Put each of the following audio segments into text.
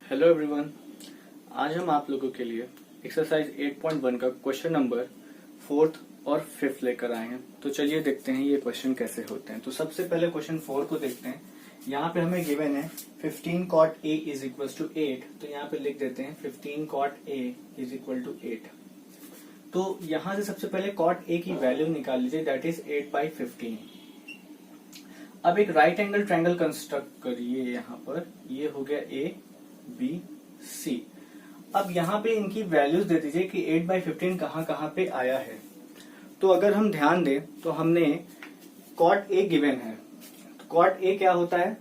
Hello everyone. आज हम आप लोगों के लिए एक्सरसाइज 8.1 का क्वेश्चन नंबर 4th और 5th लेकर आए हैं। तो चलिए देखते हैं ये क्वेश्चन कैसे होते हैं। तो सबसे पहले क्वेश्चन 4 को देखते हैं। यहाँ पे हमें गिवन है 15 cot a is equal to 8। तो यहाँ पे लिख देते हैं 15 cot a is equal to 8। तो यहाँ से सबसे पहले cot a की वैल्यू निकाल लीजिए, दैट इज 8/15। अब एक राइट एंगल ट्रायंगल कंस्ट्रक्ट करिए। यहाँ पर ये हो गया a b c। अब यहाँ पे इनकी वैल्यूज दे दीजिए कि 8/15 कहाँ पे आया है। तो अगर हम ध्यान दें तो हमने cot a गिवन है। तो cot a क्या होता है?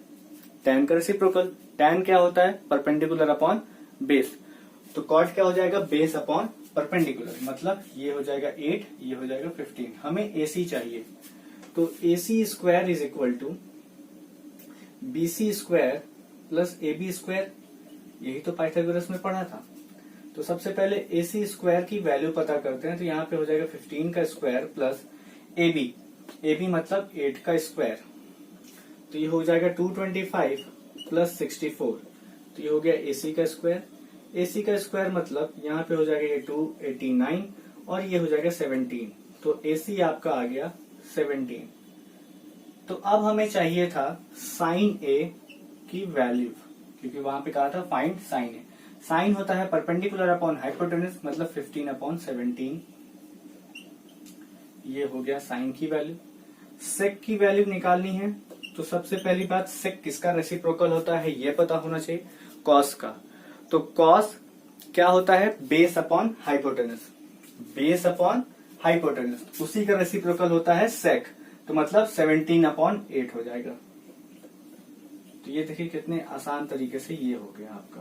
tan का रेसिप्रोकल। tan क्या होता है? Perpendicular upon base. तो cot क्या हो जाएगा? Base upon perpendicular. मतलब ये हो जाएगा 8, ये हो जाएगा 15। हमें AC चाहिए। तो AC square is equal to BC square plus AB square. यही तो पाइथागोरस में पढ़ा था। तो सबसे पहले AC स्क्वायर की वैल्यू पता करते हैं। तो यहाँ पे हो जाएगा 15 का स्क्वायर प्लस AB मतलब 8 का स्क्वायर। तो ये हो जाएगा 225 प्लस 64। तो ये हो गया AC का स्क्वायर। AC का स्क्वायर मतलब यहाँ पे हो जाएगा ये 289 और ये हो जाएगा 17। तो AC आपका आ गया 17। तो अब हमें चाहिए था साइन A की वैल्यू, क्योंकि वहां पे कहा था फाइंड साइन ए। साइन होता है परपेंडिकुलर अपॉन हाइपोटेनस, मतलब 15/17। ये हो गया साइन की वैल्यू। सेक की वैल्यू निकालनी है। तो सबसे पहली बात, सेक किसका रेसिप्रोकल होता है ये पता होना चाहिए, कॉस का। तो कॉस क्या होता है? Base upon hypotenuse. Base upon hypotenuse, उसी का रेसिप्रोकल होता है सेक। तो मतलब 17/8 हो जाएगा। तो ये देखिए कितने आसान तरीके से ये हो गया आपका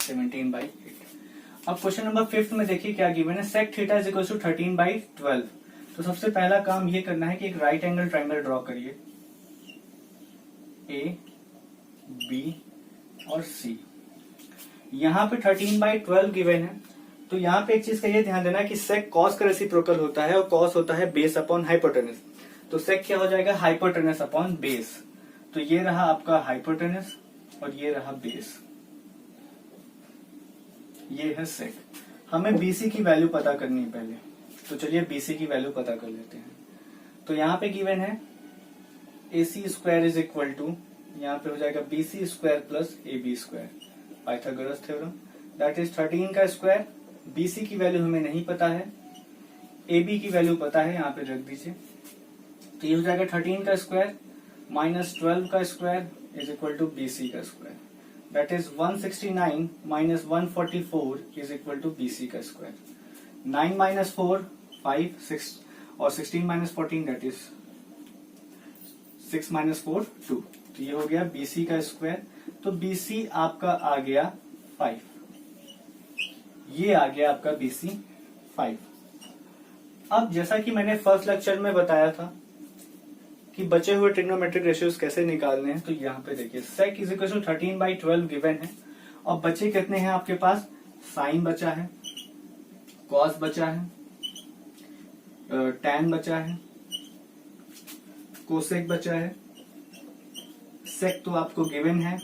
17/8। अब क्वेश्चन नंबर 5 में देखिए क्या गिवन है। Sec theta is equal to 13/12। तो सबसे पहला काम ये करना है कि एक राइट एंगल ट्रायंगल ड्रॉ करिए, A, B और C। यहाँ पे 13/12 गिवन है। तो यहाँ पे एक चीज का ये ध्यान देना कि सेक कॉस का रेसिप्रोकल होता है और कॉस होता है बेस अपॉन हाइपोटेनस। तो सेक क्या हो जाएगा? Hypotenuse upon base. तो ये रहा आपका हाइपोटेनस और ये रहा बेस। ये है सेक। हमें BC की वैल्यू पता करनी है पहले। तो चलिए BC की वैल्यू पता कर लेते हैं। तो यहाँ पे गिवन है AC square is equal to, यहाँ पे हो जाएगा BC square plus AB square, Pythagoras theorem. That is 13 का स्क्वायर। BC की वैल्यू हमें नहीं पता है, AB की वैल्यू पता है, यहाँ पे रख दीजिए। तो ये हो जाएगा 13 का स्क्वायर माइनस 12 का square is equal to BC का square. That is 169 minus 144 is equal to BC का स्क्वायर। 9 माइनस 4 5 6 और 16 माइनस 14 दैट इज 6 माइनस 4 2। तो ये हो गया BC का स्क्वायर। तो BC आपका आ गया 5। ये आ गया आपका BC 5। अब जैसा कि मैंने फर्स्ट लेक्चर में बताया था कि बचे हुए ट्रिग्नोमेट्रिक रेशियोज कैसे निकालने हैं, तो यहाँ पे देखिए सेक इज इक्वल टू 13/12 गिवन है। और बचे कितने हैं आपके पास? साइन बचा है, कॉस बचा है, टैन बचा है, कोसेक बचा है, सेक तो आपको गिवन है,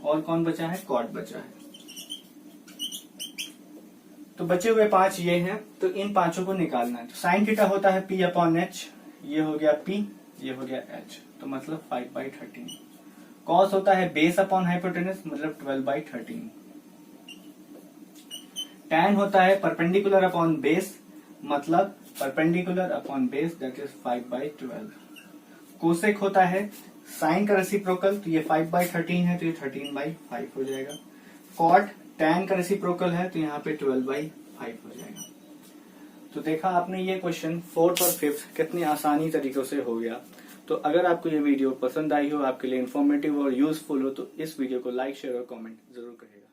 और कौन बचा है? कॉट बचा है। तो बचे हुए 5 ये हैं। तो इन पांचों को निकालना है। तो साइन थीटा होता है P/H। ये हो गया P, ये हो गया H। तो मतलब 5/13। कॉस होता है बेस अपॉन हाइपोटेनस, मतलब 12/13। टैन होता है परपेंडिकुलर अपॉन बेस, मतलब perpendicular upon base, that is 5/12। Cosec होता है साइन का रेसिप्रोकल। तो ये 5/13 है, तो ये 13/5 हो जाएगा। कॉट टैन का रेसिप्रोकल है, तो यहाँ पे 12/5 हो जाएगा। तो देखा आपने ये क्वेश्चन 4th और 5th कितनी आसानी तरीकों से हो गया। तो अगर आपको ये वीडियो पसंद आई हो, आपके लिए इन्फॉर्मेटिव और यूजफुल हो, तो इस वीडियो को लाइक, शेयर और कमेंट जरूर करिएगा।